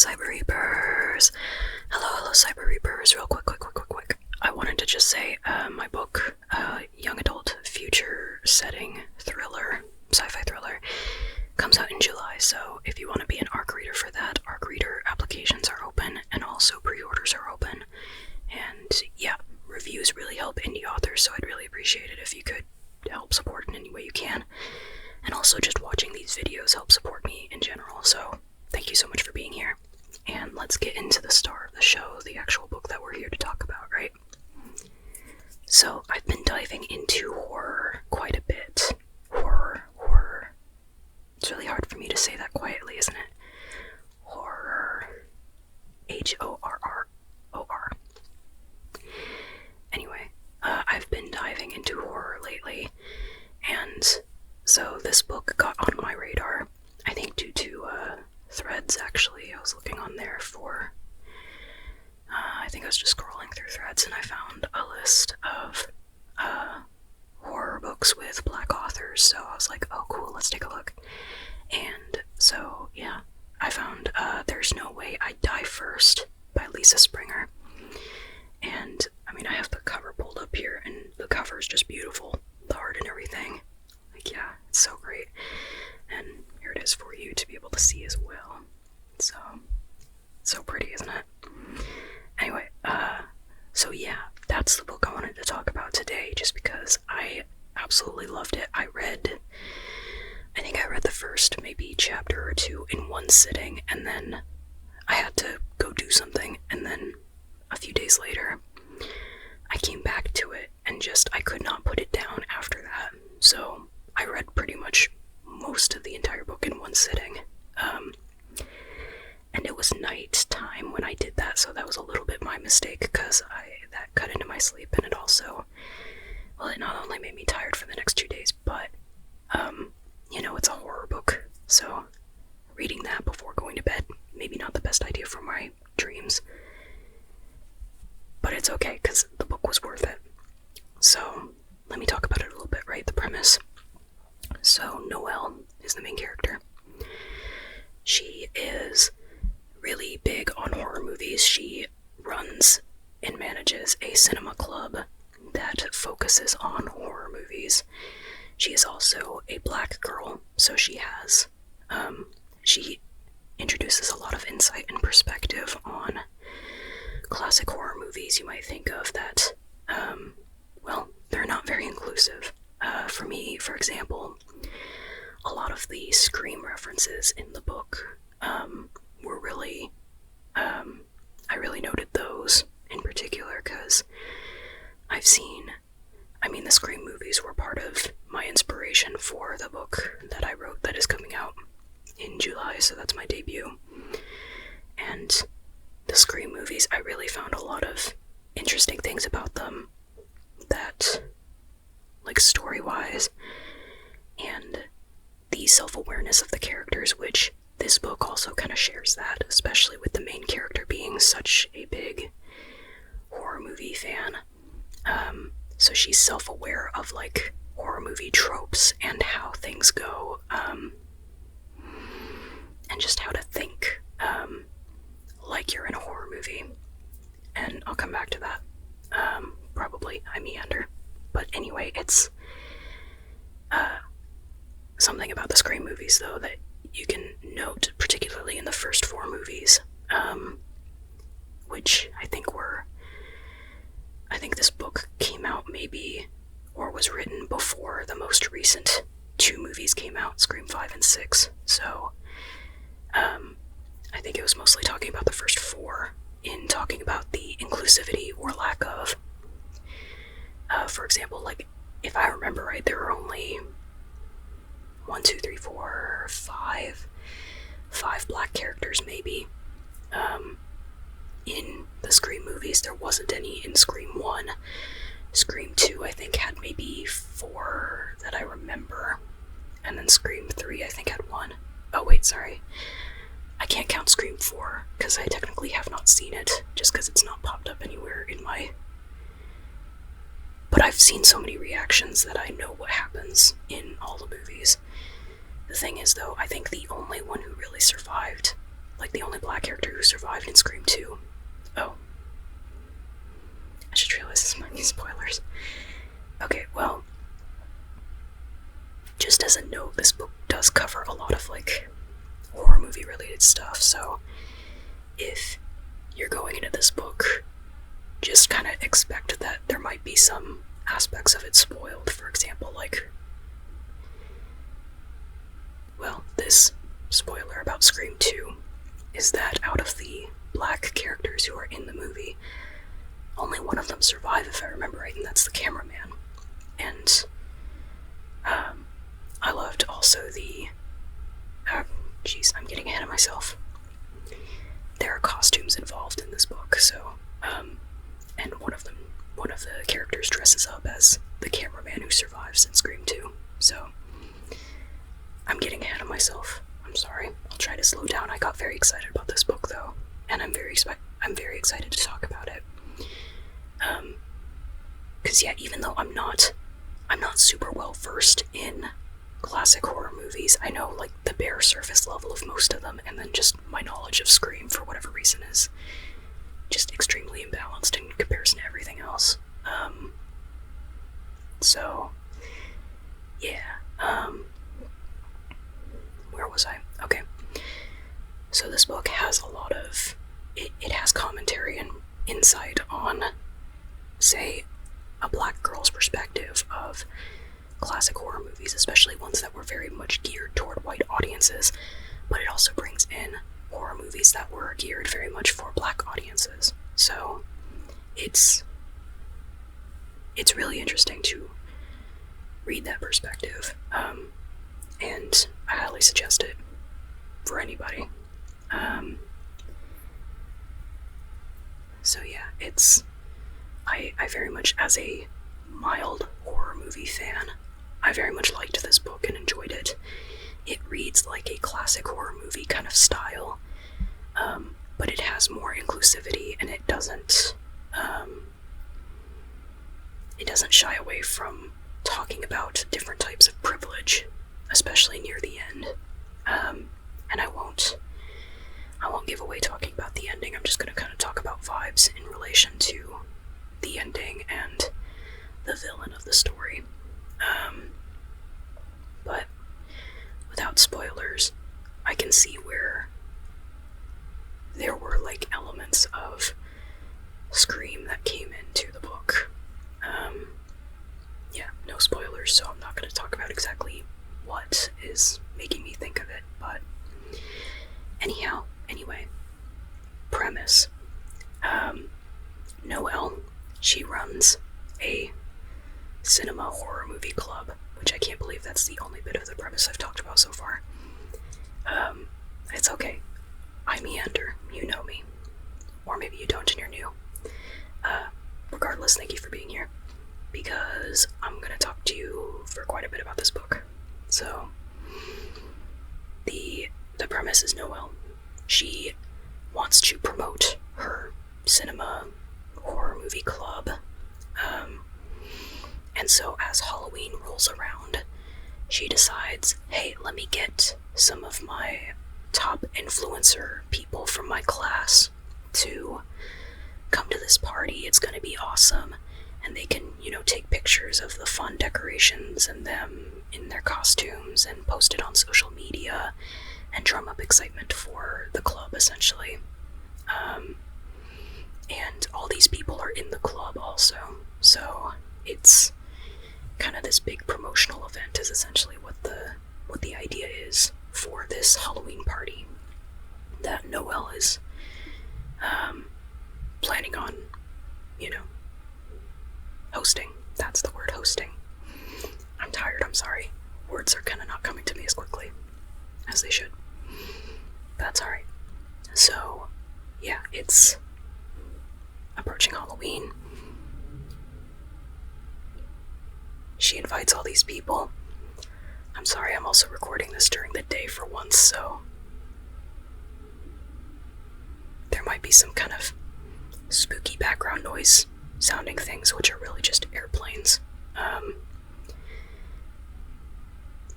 Cyber Reapers. Hello, Cyber Reapers. Real quick. I wanted to just say, my book, young adult future setting thriller, sci-fi thriller, comes out in July, so if you want to be an ARC reader for that, ARC reader applications are open, and also pre-orders are open. And yeah, reviews really help indie authors, so I'd really appreciate it if you could help support in any way you can. And also just watching these videos helps support me in general, so thank you so much for being here. And let's get into the star of the show, the actual book that we're here to talk about, right? So, I've been diving into horror quite a bit. Horror. It's really hard for me to say that quietly, isn't it? Horror. Horror. Anyway, I've been diving into horror lately, and so this book got on my radar, I think due to Threads, actually. I was looking on there for, I think I was just scrolling through Threads and I found a list of horror books with black authors, so I was like, oh cool, let's take a look. And so, yeah, I found There's No Way I'd Die First by Lisa Springer. And, I mean, I have the cover pulled up here, and the cover is just beautiful. The art and everything. Like, yeah, it's so great. And here it is for you to be able to see as well. So pretty, isn't it? Anyway, so yeah, that's the book I wanted to talk about today, just because I absolutely loved it. I think I read the first maybe chapter or two in one sitting, and then I had to go do something, and then a few days later, I came back to it, and I could not put it down after that. So I read pretty much most of the entire book in one sitting. And it was night time when I did that, so that was a little bit my mistake, because that cut into my sleep, and it also, well, it not only made me tired for the next 2 days, but, it's a horror book, so reading that before going to bed, maybe not the best idea for my dreams. But it's okay, because the book was worth it. So, let me talk about it a little bit, right? The premise. So, Noelle is the main character. She is really big on horror movies. She runs and manages a cinema club that focuses on horror movies. She is also a black girl, so she introduces a lot of insight and perspective on classic horror movies you might think of that, they're not very inclusive. For me, for example, a lot of the Scream references in the book were really, I really noted those in particular, because the Scream movies were part of my inspiration for the book that I wrote that is coming out in July, so that's my debut. And the Scream movies, I really found a lot of interesting things about them that, like, story-wise, and the self-awareness of the characters, which this book also kind of shares that, especially with the main character being such a big horror movie fan. So she's self-aware of, like, horror movie tropes and how things go, and just how to think, like you're in a horror movie. And I'll come back to that, probably. I meander. But anyway, it's, something about the Scream movies, though, that you can note, particularly in the first 4 movies, which I think this book came out maybe, or was written before the most recent 2 movies came out, Scream 5 and 6, so, I think it was mostly talking about the first 4, in talking about the inclusivity or lack of. For example, like, if I remember right, there were only 5 black characters, maybe. In the Scream movies, there wasn't any in Scream 1. Scream 2, I think, had maybe 4 that I remember. And then Scream 3, I think, had 1. Oh, wait, sorry. I can't count Scream 4, because I technically have not seen it, just because it's not popped up anywhere in my... But I've seen so many reactions that I know what happens in all the movies. The thing is, though, I think the only one who really survived, like the only black character who survived in Scream 2. Oh. I just realized this might be spoilers. Okay, well, just as a note, this book does cover a lot of, like, horror movie related stuff, so if you're going into this book, just kind of expect that there might be some aspects of it spoiled. For example, like, well, this spoiler about Scream 2 is that out of the black characters who are in the movie, only one of them survive, if I remember right, and that's the cameraman. And I loved also the jeez, I'm getting ahead of myself. There are costumes involved in this book, so and one of the characters dresses up as the cameraman who survives in Scream 2. So I'm getting ahead of myself. I'm sorry. I'll try to slow down. I got very excited about this book though, and I'm very excited to talk about it. Cause yeah, even though I'm not super well versed in classic horror movies, I know like the bare surface level of most of them, and then just my knowledge of Scream for whatever reason is just extremely imbalanced in comparison to everything else. So yeah, where was I? Okay. So this book has a lot of, it has commentary and insight on, say, a black girl's perspective of classic horror movies, especially ones that were very much geared toward white audiences, but it also brings in horror movies that were geared very much for black audiences. So it's really interesting to read that perspective, and I highly suggest it for anybody. So yeah, I very much, as a mild horror movie fan, I very much liked this book and enjoyed it. It reads like a classic horror movie kind of style, but it has more inclusivity, and it doesn't shy away from talking about different types of privilege, especially near the end. And I won't give away talking about the ending. I'm just going to kind of talk about vibes in relation to the ending and the villain of the story. But without spoilers, I can see where there were like elements of Scream that came into the book. Yeah, no spoilers, so I'm not going to talk about exactly what is making me think of it, but anyway, premise. Noelle, she runs a cinema horror movie club, which I can't believe that's the only bit of the premise I've talked about so far. It's okay. I meander, you know me. Or maybe you don't and you're new. Regardless, thank you for being here, because I'm gonna talk to you for quite a bit about this book. So, the premise is Noelle. She wants to promote her cinema horror movie club, and so as Halloween rolls around, she decides, hey, let me get some of my top influencer people from my class to come to this party. It's gonna be awesome, and they can, take pictures of the fun decorations and them in their costumes and post it on social media and drum up excitement for the club, essentially. And all these people are in the club also, so it's kind of this big promotional event is essentially what the idea is for this Halloween party that Noelle is planning on, hosting. That's the word, hosting. I'm tired, I'm sorry. Words are kind of not coming to me as quickly as they should. That's alright. So, yeah, it's approaching Halloween. She invites all these people. I'm sorry, I'm also recording this during the day for once, so there might be some kind of spooky background noise sounding things, which are really just airplanes. I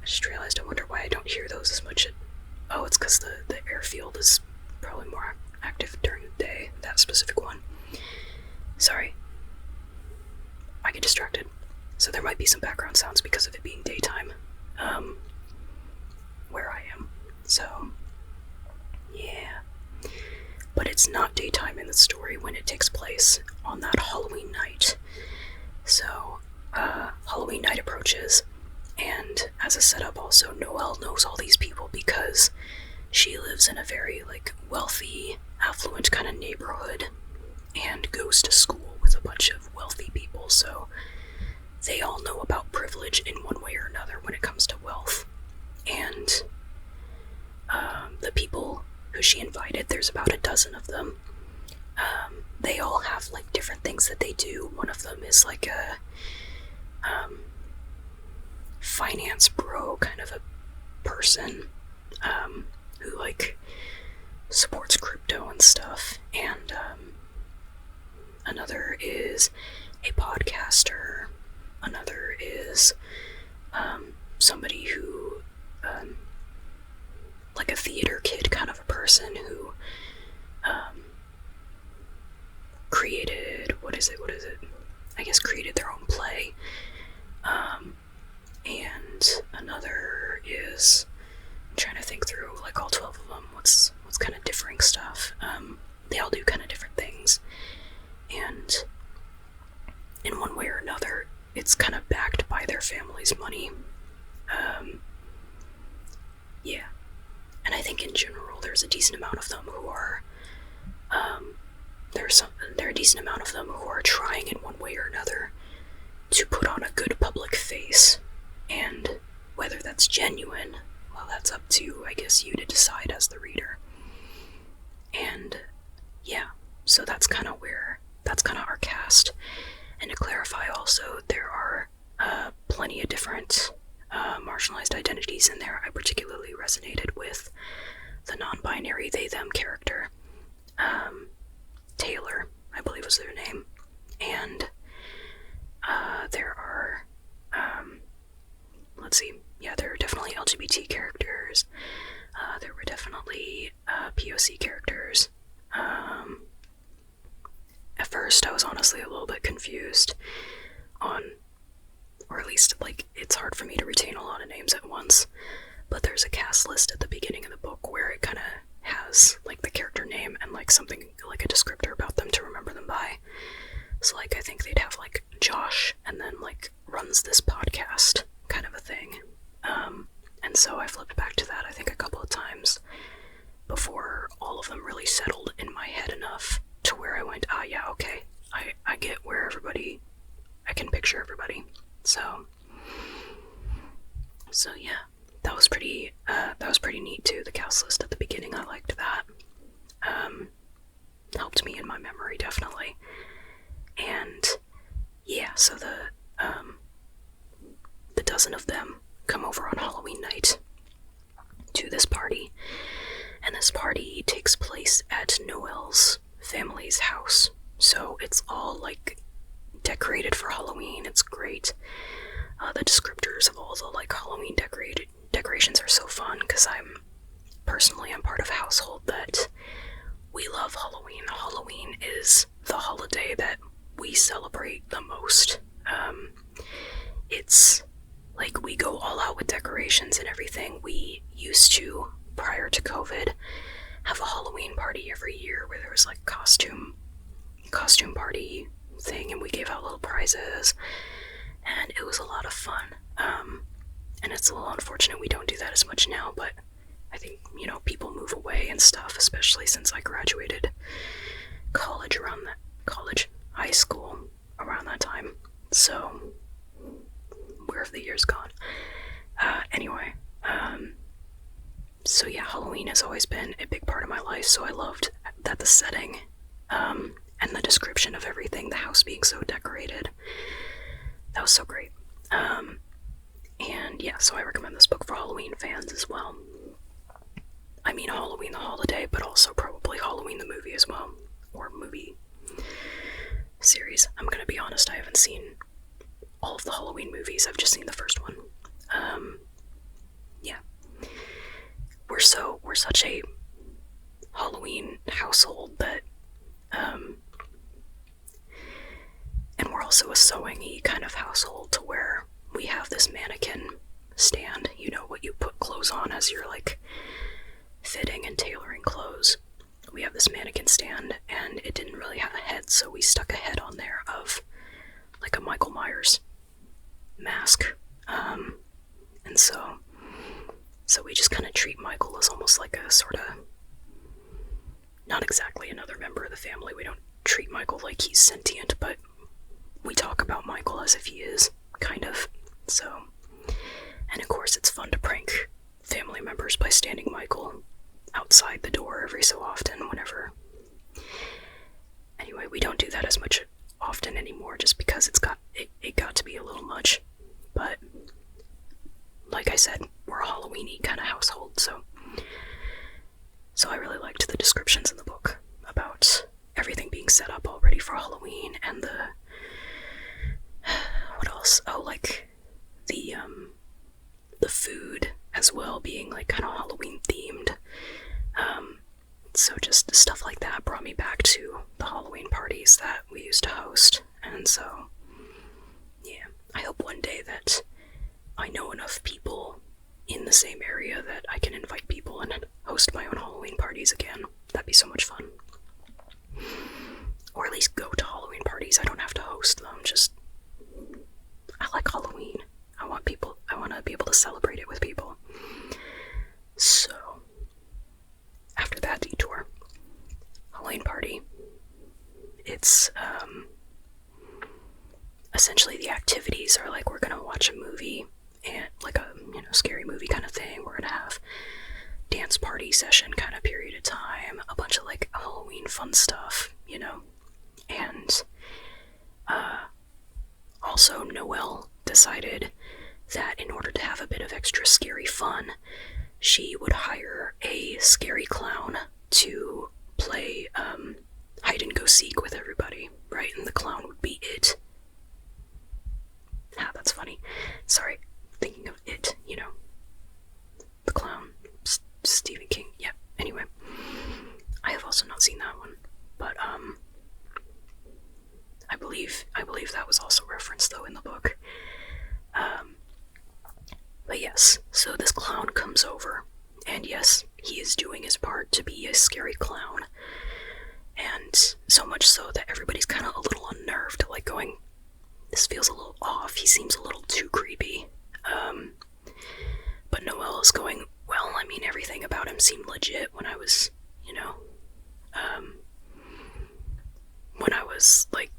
just realized, I wonder why I don't hear those as much. Oh, it's because the airfield is probably more active during the day, that specific one. Sorry, I get distracted. So there might be some background sounds because of it being daytime, where I am. So, yeah. But it's not daytime in the story when it takes place on that Halloween night. So, Halloween night approaches, and as a setup also, Noelle knows all these people because she lives in a very, like, wealthy, affluent kind of neighborhood and goes to school with a bunch of wealthy people, so they all know about privilege in one way or another when it comes to wealth. And the people who she invited, there's about a dozen of them. They all have like different things that they do. One of them is like a finance bro kind of a person who like supports crypto and stuff, and another is a podcaster. Another is somebody who like a theater kid kind of a person who created, what is it? I guess created their own play. And another is, I'm trying to think through like all 12 of them, what's kind of differing stuff. They all do kind of different things. And in one way or another, it's kind of backed by their family's money. Yeah. And I think in general, there's a decent amount of them who are, there are a decent amount of them who are trying in one way or another to put on a good public face. And whether that's genuine, well, that's up to, I guess, you to decide as the reader. And yeah, so that's kind of our cast. And to clarify also, there are plenty of different marginalized identities in there. I particularly resonated with the non-binary they-them character. Taylor, I believe was their name. And there are, there are definitely LGBT characters. There were definitely POC characters. At first, I was honestly a little bit confused on, or at least, like, it's hard for me to retain a lot of names at once, but there's a cast list at the beginning of the book where it kind of has, like, the character name and, like, something, like, a descriptor about them to remember them by. So, like, I think they'd have, like, Josh, and then, like, runs this podcast, kind of a thing. And so I flipped back to that, I think, a couple of times before all of them really settled in my head enough to where I went, yeah, okay, I get where everybody, I can picture everybody. So yeah, that was pretty neat too, the cast list at the beginning. I liked that. Helped me in my memory, definitely. And yeah, so the dozen of them come over on Halloween night to this party, and this party takes place at Noelle's family's house. So it's all like decorated for Halloween. It's great. The descriptors of all the like Halloween decorations are so fun because I'm part of a household that we love Halloween. Halloween is the holiday that we celebrate the most. It's like we go all out with decorations and everything. We used to, prior to COVID, have a Halloween party every year where there was like costume party thing, and we gave out little prizes, and it was a lot of fun. And it's a little unfortunate we don't do that as much now, but I think, people move away and stuff, especially since I graduated high school around that time. So, where have the years gone? Anyway, so yeah, Halloween has always been a big part of my life, so I loved that the setting, and the description of everything, the house being so decorated, that was so great. And yeah, so I recommend this book for Halloween fans as well. I mean Halloween the holiday, but also probably Halloween the movie as well, or movie series. I'm gonna be honest, I haven't seen all of the Halloween movies, I've just seen the first one. Yeah. We're such a Halloween Halloween household that, and we're also a sewing-y kind of household to where we have this mannequin stand, you know, what you put clothes on as you're like fitting and tailoring clothes. We have this mannequin stand, and it didn't really have a head, so we stuck a head on there of like a Michael Myers mask. And so we just kind of treat Michael as almost like a sort of, not exactly another member of the family. We don't treat Michael like he's sentient, but we talk about Michael as if he is, kind of. So, and of course it's fun to prank family members by standing Michael outside the door every so often whenever. Anyway, we don't do that as much often anymore just because it got to be a little much. But like I said, we're a Halloween-y kind of household, so I really liked the descriptions in the book about everything being set up already for Halloween, and what else? Oh, like the food as well being like kind of Halloween themed. So just stuff like that brought me back to the Halloween parties that we used to host, and so yeah, I hope one day that I know enough people in the same area that I can invite people and host my own Halloween parties again. That'd be so much fun. Or at least go to Halloween parties. I don't have to host them, just I like Halloween. I want to be able to celebrate it with people. So after that detour, Halloween party, it's essentially the activities are like we're gonna watch a movie, and like a scary movie kind of thing. We're gonna have dance party session kind of period of time, a bunch of like Halloween fun stuff, and also Noelle decided that in order to have a bit of extra scary fun, she would hire a scary clown to play hide and go seek with everybody, right? And the clown would be it. Ah, that's funny. Sorry, thinking of it, the clown, Stephen King. Yeah. Anyway, I have also not seen that one, but I believe that was also referenced though in the book. But yes, so this clown comes over, and yes, he is doing his part to be a scary clown, and so much so that everybody's kind of a little unnerved, like going, this feels a little off, he seems a little too creepy. But Noelle is going, well, I mean, everything about him seemed legit when I was, when I was, like,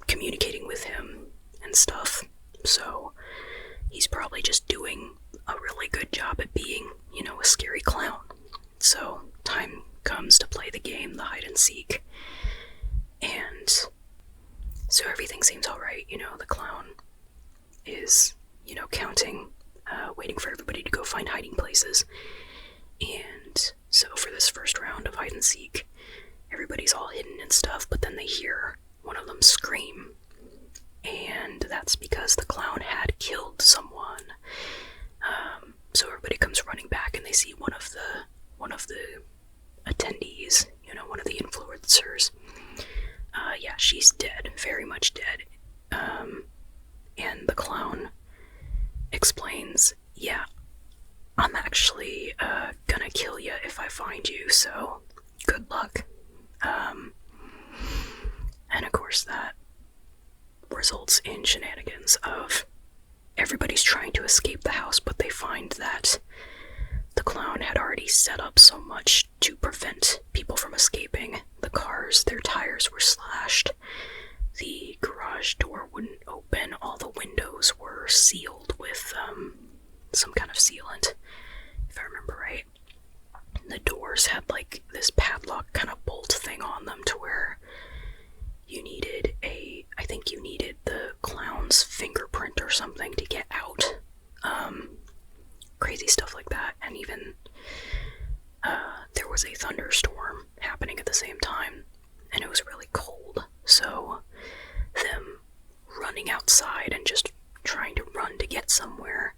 communicating with him and stuff, so he's probably just doing a really good job at being, a scary clown. So time comes to play the game, the hide and seek, and so everything seems alright. The clown is, counting, waiting for everybody to go find hiding places, and so for this first round of hide and seek, everybody's all hidden and stuff, but then they hear one of them scream, and that's because the clown had killed someone. So everybody comes running back, and they see one of the attendees, one of the influencers. Yeah, she's dead, very much dead. And the clown explains, yeah, I'm actually gonna kill you if I find you, so good luck. And of course that results in shenanigans of everybody's trying to escape the house, but they find that the clown had already set up so much to prevent people from escaping. The cars, their tires were slashed, the garage door wouldn't open, all the windows were sealed with some kind of sealant, if I remember right. The doors had like this padlock kind of bolt thing on them to where I think you needed the clown's fingerprint or something to get out. Crazy stuff like that. And even there was a thunderstorm happening at the same time, and it was really cold, so them running outside and just trying to run to get somewhere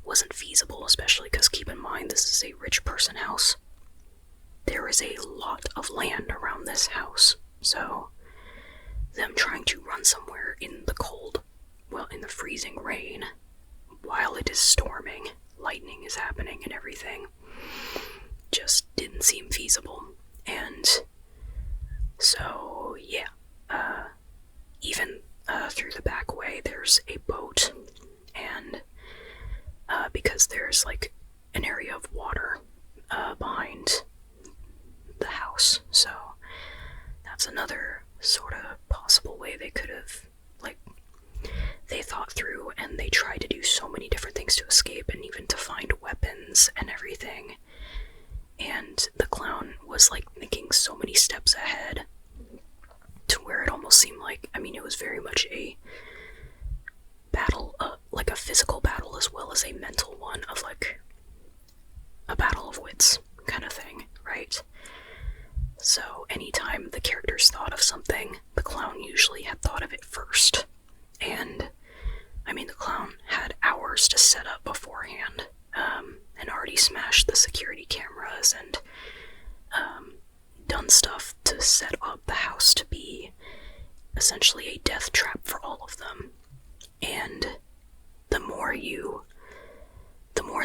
wasn't feasible, especially because keep in mind this is a rich person house. of land around this house. So them trying to run somewhere in the cold, well, in the freezing rain, while it is storming, lightning is happening and everything, just didn't seem feasible. And so, yeah, even through the back way, there's a boat, and because there's like an area of water behind the house, so that's another sort of possible way they could have, like, they thought through, and they tried to do so many different things to escape and even to find weapons and everything. And the clown was like thinking so many steps ahead to where it almost seemed like, I mean, it was very much a battle, like a physical battle as well as a mental one, of like a battle of wits kind of thing, right? So anytime the characters thought of something, the clown usually had thought of it first. And I mean, the clown had hours to set up beforehand, and already smashed the security cameras and done stuff to set up the house to be essentially a death trap for all of them. And the more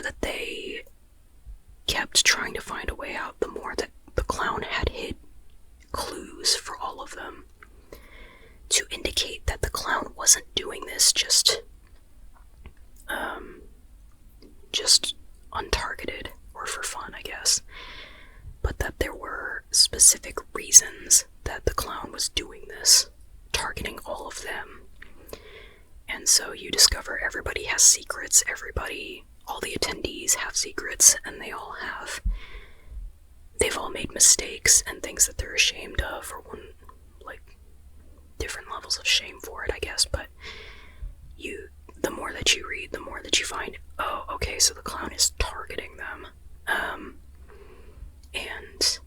that they kept trying to find a way out, the more that the clown had hid clues for all of them to indicate that the clown wasn't doing this just untargeted or for fun, I guess, but that there were specific reasons that the clown was doing this, targeting all of them. And so you discover everybody has secrets, all the attendees have secrets, and they've all made mistakes and things that they're ashamed of, or different levels of shame for it, I guess. But the more that you read, the more that you find, oh, okay, so the clown is targeting them. And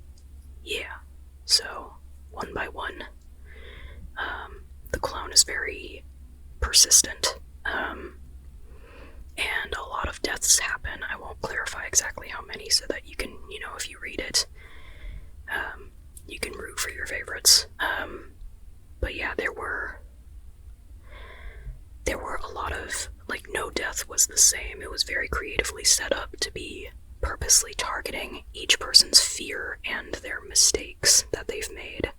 yeah, so one by one, the clown is very persistent, and a lot of deaths happen. I won't clarify exactly how many, so that you can, if you read it, you can root for your favorites. But yeah, there were a lot of, like, no death was the same. It was very creatively set up to be purposely targeting each person's fear and their mistakes that they've made.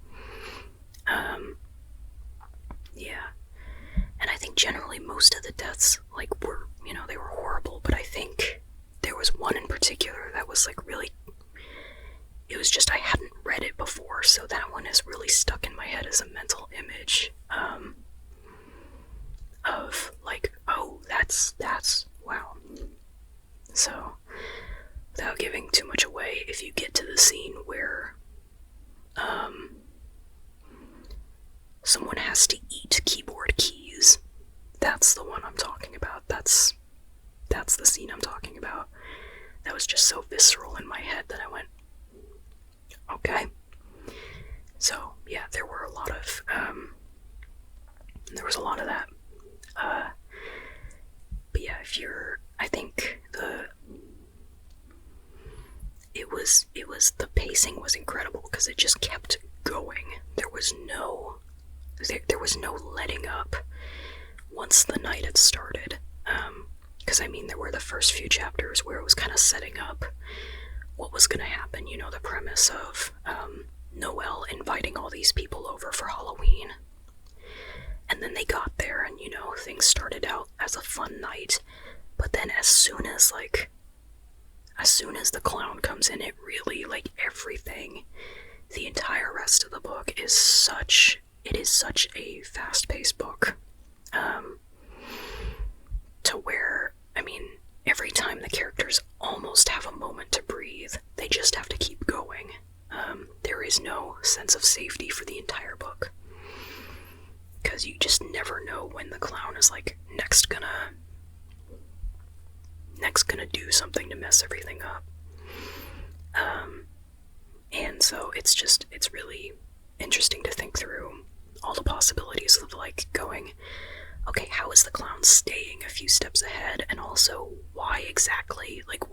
Yeah. And I think generally most of the deaths, like, were, they were horrible, but I think there was one in particular that was, like, really, it was just, I hadn't read it before, so that one is really stuck in my head as a mental image, of, like, oh, that's, wow. So, without giving too much away, if you get to the scene where, someone has to eat keyboard keys, that's the one I'm talking about. That's the scene I'm talking about. That was just so visceral in my head that I went, okay. So, yeah, there was a lot of that. But yeah, I think the pacing was incredible, because it just kept going. There was no letting up once the night had started. Because I mean, there were the first few chapters where it was kind of setting up what was going to happen, the premise of Noelle inviting all these people over for Halloween. And then they got there, and things started out as a fun night. But then as soon as the clown comes in, it really, like, everything, the entire rest of the book is such a fast-paced book, to where, I mean, every time the characters almost have a moment to breathe, they just have to keep going. There is no sense of safety for the entire book, because you just never know when the clown is, like, next gonna do something to mess everything up. And so it's really interesting to think through all the possibilities of, like, going, okay, how is the clown staying a few steps ahead, and also why exactly, like,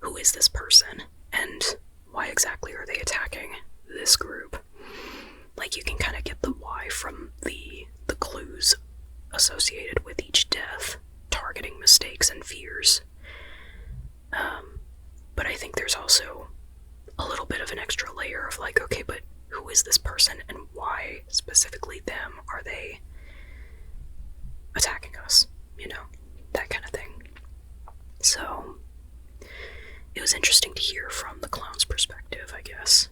who is this person, and why exactly are they attacking this group? Like, you can kind of get the why from the clues associated with each death, targeting mistakes and fears. But I think there's also a little bit of an extra layer of like, okay, but who is this person and why specifically them are they attacking us? You know, that kind of thing. So it was interesting to hear from the clown's perspective, I guess,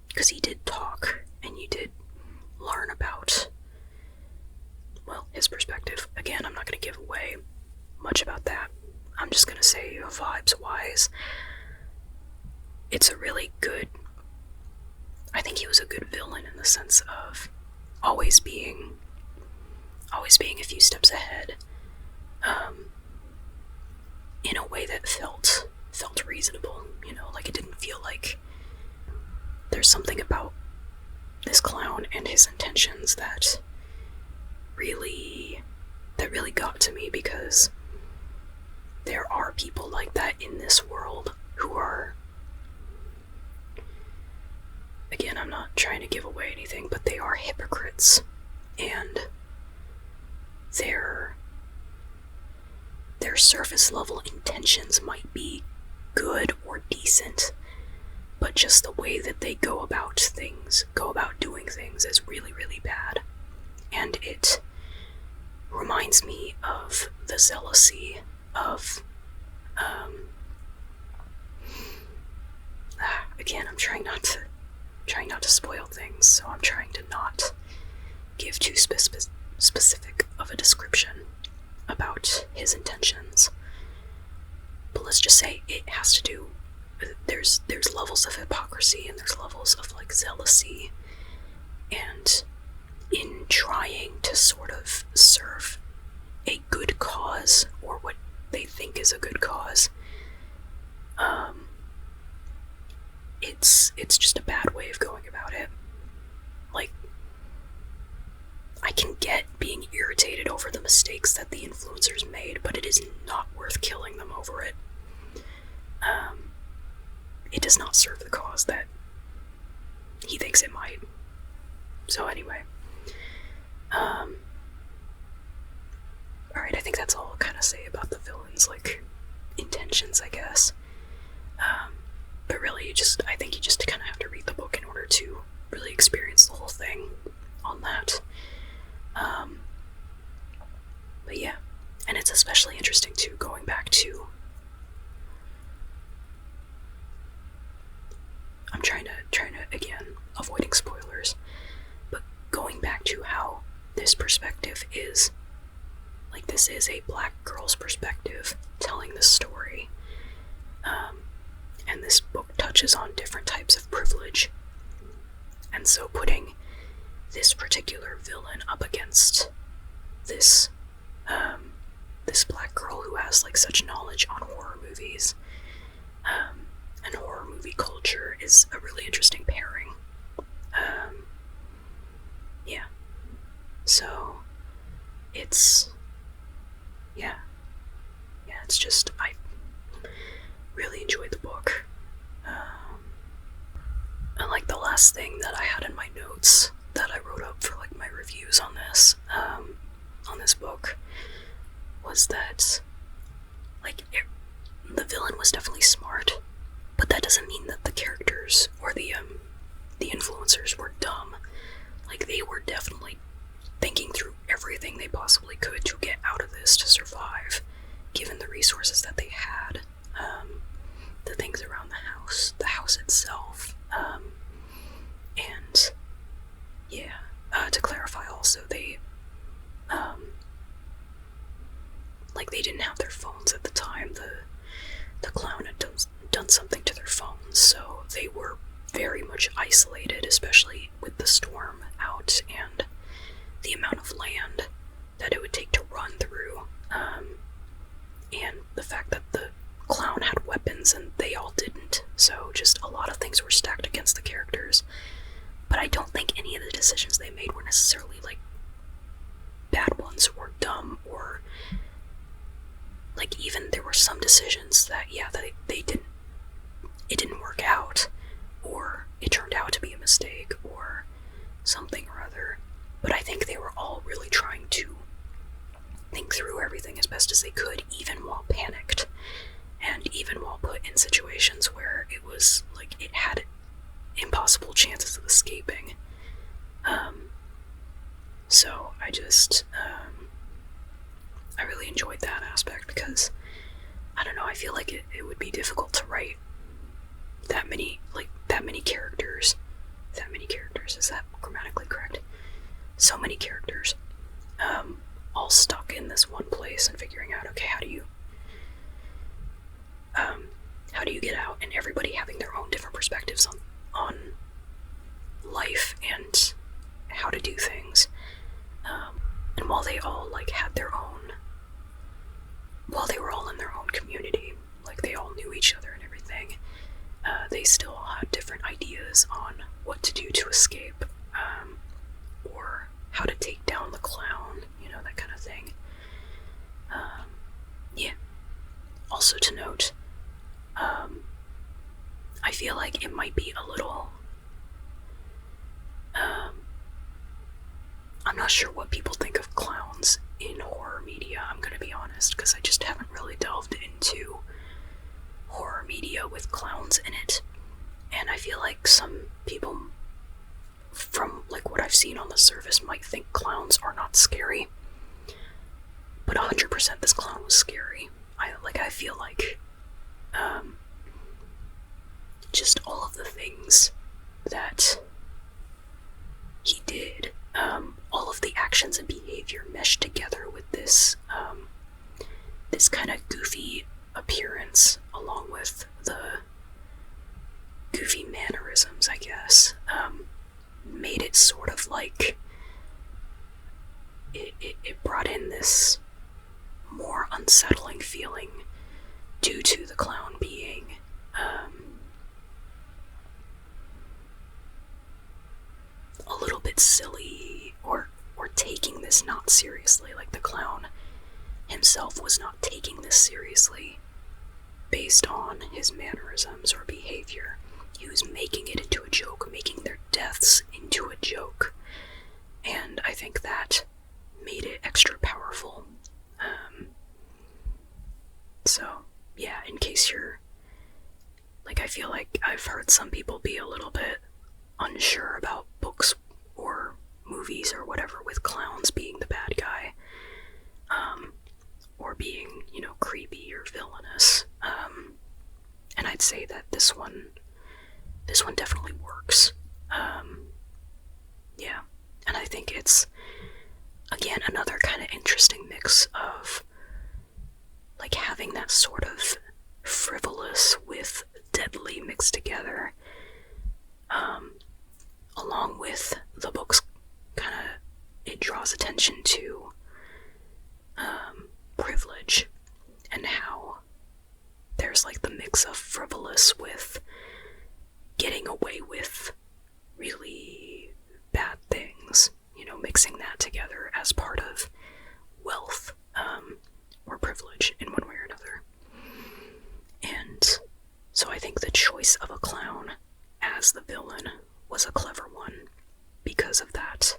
because he did talk and you did learn about, well, his perspective. Again, I'm not going to give away much about that. I'm just going to say, vibes-wise, it's a really good, I think he was a good villain in the sense of always being a few steps ahead, in a way that felt reasonable, you know, like it didn't feel like there's something about this clown and his intentions that really got to me, because there are people like that in this world who are, again, I'm not trying to give away anything, but they are hypocrites, and their surface level intentions might be good or decent, but just the way that they go about doing things is really, really bad. And it reminds me of the zealousy of, again, I'm trying not to spoil things, so I'm trying to not give too specific of a description about his intentions. But let's just say it has to do, there's levels of hypocrisy and there's levels of like zealousy, and in trying to sort of serve a good cause, or what they think is a good cause, it's just a bad way of going about it. Like, I can get being irritated over the mistakes that the influencers made, but it is not worth killing them over it. It does not serve the cause that he thinks it might. So anyway, alright, I think that's all I'll kind of say about the villain's, like, intentions, I guess. But really, I think you just kind of have to read the book in order to really experience the whole thing on that. But yeah, and it's especially interesting too, going back to, I'm trying to again, avoiding spoilers, but going back to how this perspective is, like, this is a black girl's perspective telling this story, and this book touches on different types of privilege, and so putting this particular villain up against this black girl who has like such knowledge on horror movies, and horror movie culture is a really interesting pairing. Yeah. So it's just, I really enjoyed the book. And like the last thing that I had in my notes that I wrote up for like my reviews on this book was that, like, the villain was definitely smart, but that doesn't mean that the characters or the influencers were dumb. Like, they were definitely thinking through everything they possibly could to get out of this, to survive, given the resources that they had, the things around the house itself, and yeah, to clarify also, they they didn't have their phones at the time. The clown had done something to their phones, so they were very much isolated, especially with the storm out and the amount of land that it would take to run through, and the fact that the clown had weapons and they all didn't, so just a lot of things were stacked against the characters. But I don't think any of the decisions they made were necessarily like bad ones or dumb, or like, even there were some decisions that, yeah, they didn't, it didn't work out, or it turned out to be a mistake, or something or other. But I think they were all really trying to think through everything as best as they could, even while panicked, and even while put in situations where it was like it had impossible chances of escaping. So I really enjoyed that aspect, because I don't know, I feel like it would be difficult to write that many characters. Is that grammatically correct? So many characters, all stuck in this one place and figuring out, okay, how do you get out, and everybody having their own different perspectives on life and how to do things. And while they all had their own, while they were all in their own community, they all knew each other and everything, they still had different ideas on what to do to escape, or how to take down the clown, that kind of thing. Yeah. Also to note, I feel like it might be a little, I'm not sure what people think of clowns in horror media, I'm gonna be honest, because I just haven't really delved into horror media with clowns in it. And I feel like some people, from what I've seen on the surface, might think clowns are not scary. But 100% this clown was scary. I feel like, just all of the things that he did, all of the actions and behavior meshed together with this, this kind of goofy appearance, along with the goofy mannerisms, I guess, made it sort of like, it brought in this more unsettling feeling due to the clown being, a little bit silly, or taking this not seriously. The clown himself was not taking this seriously based on his mannerisms or behavior. He was making it into a joke, making their deaths into a joke, and I think that made it extra powerful. So yeah, in case you're I feel like I've heard some people be a little bit unsure about books or movies or whatever with clowns being the bad guy, or being, creepy or villainous, and I'd say that this one definitely works. Yeah, and I think it's, again, another kind of interesting mix of having that sort of frivolous with deadly mixed together, along with the book's kind of, it draws attention to privilege, and how there's the mix of frivolous with getting away with really bad things, mixing that together as part of wealth, or privilege in one way or another. And so I think the choice of a clown as the villain was a clever one because of that,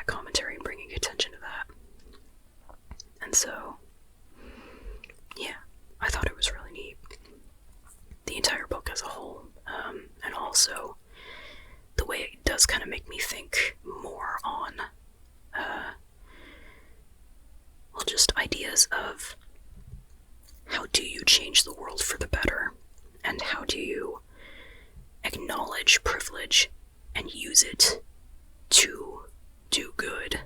commentary and bringing attention to that. And so, yeah, I thought it was really neat. The entire book as a whole, and also the way it does kind of make me think more on, just ideas of how do you change the world for the better, and how do you acknowledge privilege and use it to do good,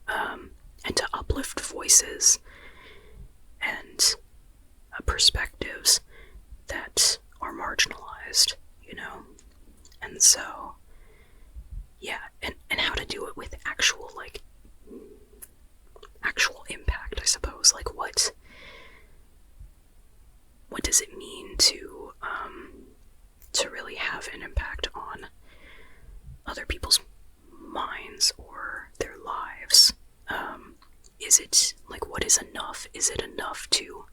and to uplift voices and perspectives that are marginalized, and so, yeah, and how to do it with actual impact, I suppose. What does it mean to really have an impact on other people's minds or their lives? Is it, what is enough? Is it enough to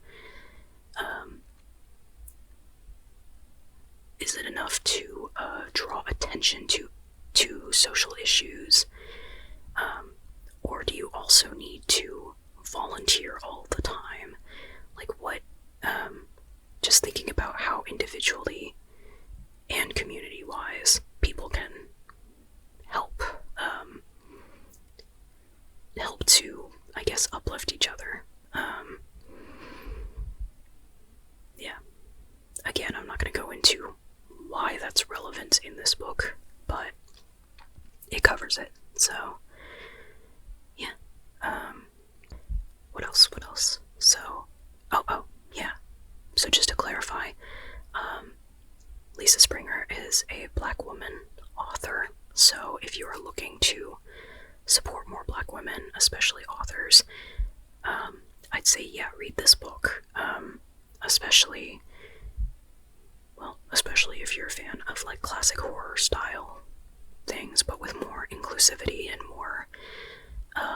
is it enough to draw attention to social issues? Or do you also need to volunteer all the time? Like what, just thinking about how individually and community-wise people can help, help to, I guess, uplift each other. Yeah. Again, I'm not going to go into why that's relevant in this book, but it covers it, so yeah. What else? So, yeah. So just to clarify, Lisa Springer is a Black woman author, so if you are looking to support more Black women, especially authors, I'd say, yeah, read this book, especially if you're a fan of like classic horror style things, but with more inclusivity and more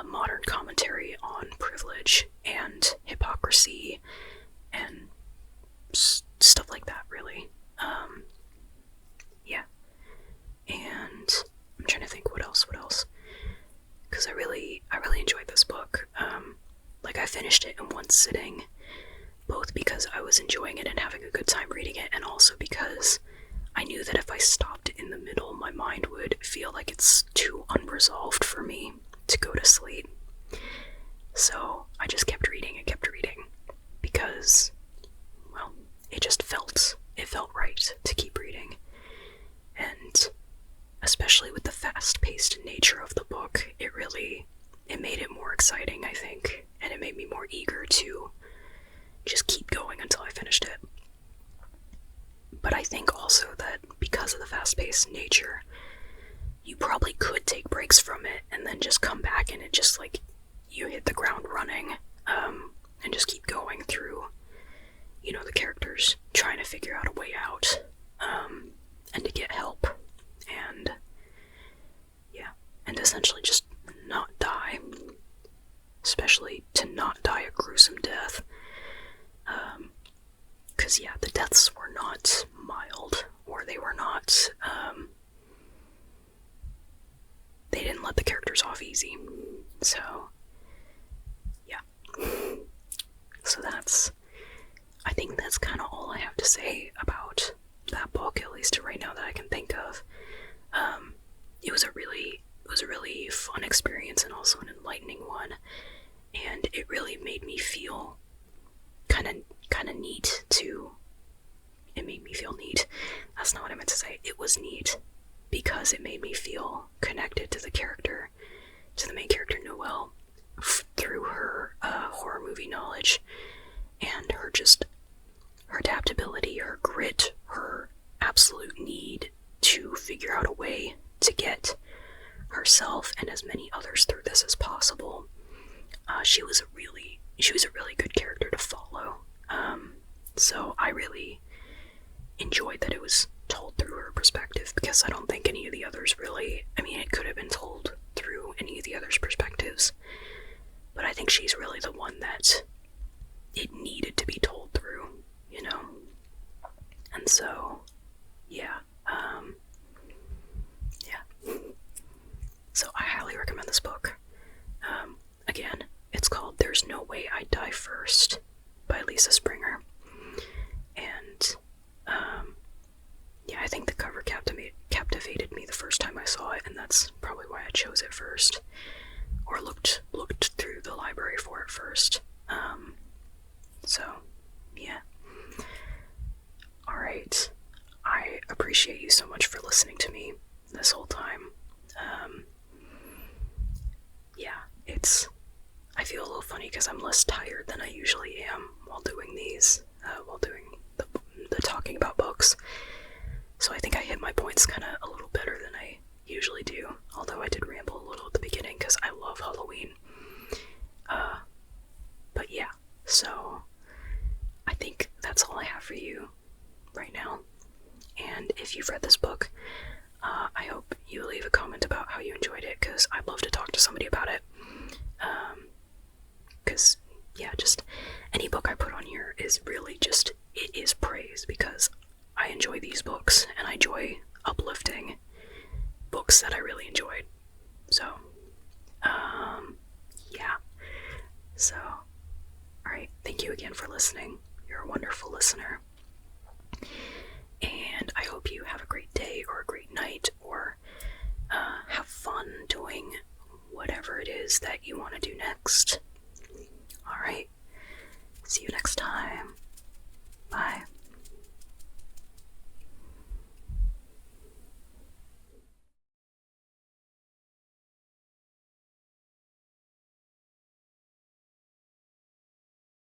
modern commentary on privilege and hypocrisy and stuff like that, really. Yeah. And I'm trying to think what else, because I really enjoyed this book. Like, I finished it in one sitting, both because I was enjoying it and having a good time reading it, and also because I knew that if I stopped in the middle, my mind would feel like it's too unresolved for me to go to sleep. So I just kept reading because, well, it felt right to keep reading. And especially with the fast-paced nature of the book, it made it more exciting, I think, and it made me more eager to just keep going until I finished it. But I think also that because of the fast-paced nature, you probably could take breaks from it and then just come back and it just, like, you hit the ground running, and just keep going through, you know, the characters trying to figure out a way out, and to get help, and, yeah, and essentially just not die, especially to not die a gruesome death, because, yeah, the deaths were not mild, or they were not, they didn't let the characters off easy, so, yeah. So I think that's kind of all I have to say about that book, at least right now that I can think of. It was a really fun experience and also an enlightening one, and it really made me feel kind of neat too. It made me feel neat. That's not what I meant to say. It was neat because it made me feel connected to the main character Noelle, through her horror movie knowledge and her adaptability, her grit, her absolute need to figure out a way to get herself and as many others through this as possible. She was a really good character to follow. So I really enjoyed that it was told through her perspective, because I don't think any of the others really, I mean, it could have been told through any of the others' perspectives, but I think she's really the one that it needed to be told through, you know? And so, yeah, yeah. So I highly recommend this book. Again, it's called There's No Way I'd Die First by Lisa Springer. And, yeah, I think the cover captivated me the first time I saw it, and that's probably why I chose it first, or looked through the library for it first. So, yeah. Alright. I appreciate you so much for listening to me this whole time. Yeah, I feel a little funny because I'm less tired than I usually am while doing these, while doing the talking about books. So I think I hit my points kind of a little better than I usually do, although I did ramble a little at the beginning because I love Halloween. But yeah, so I think that's all I have for you right now. And if you've read this book, I hope you leave a comment about how you enjoyed it, because I'd love to talk to somebody about it. Because, yeah, just any book I put on here is really just, it is praise, because I I enjoy these books, and I enjoy uplifting books that I really enjoyed. So, yeah. So, alright, thank you again for listening. You're a wonderful listener. And I hope you have a great day or a great night, or have fun doing whatever it is that you want to do next. Alright, see you next time. Bye.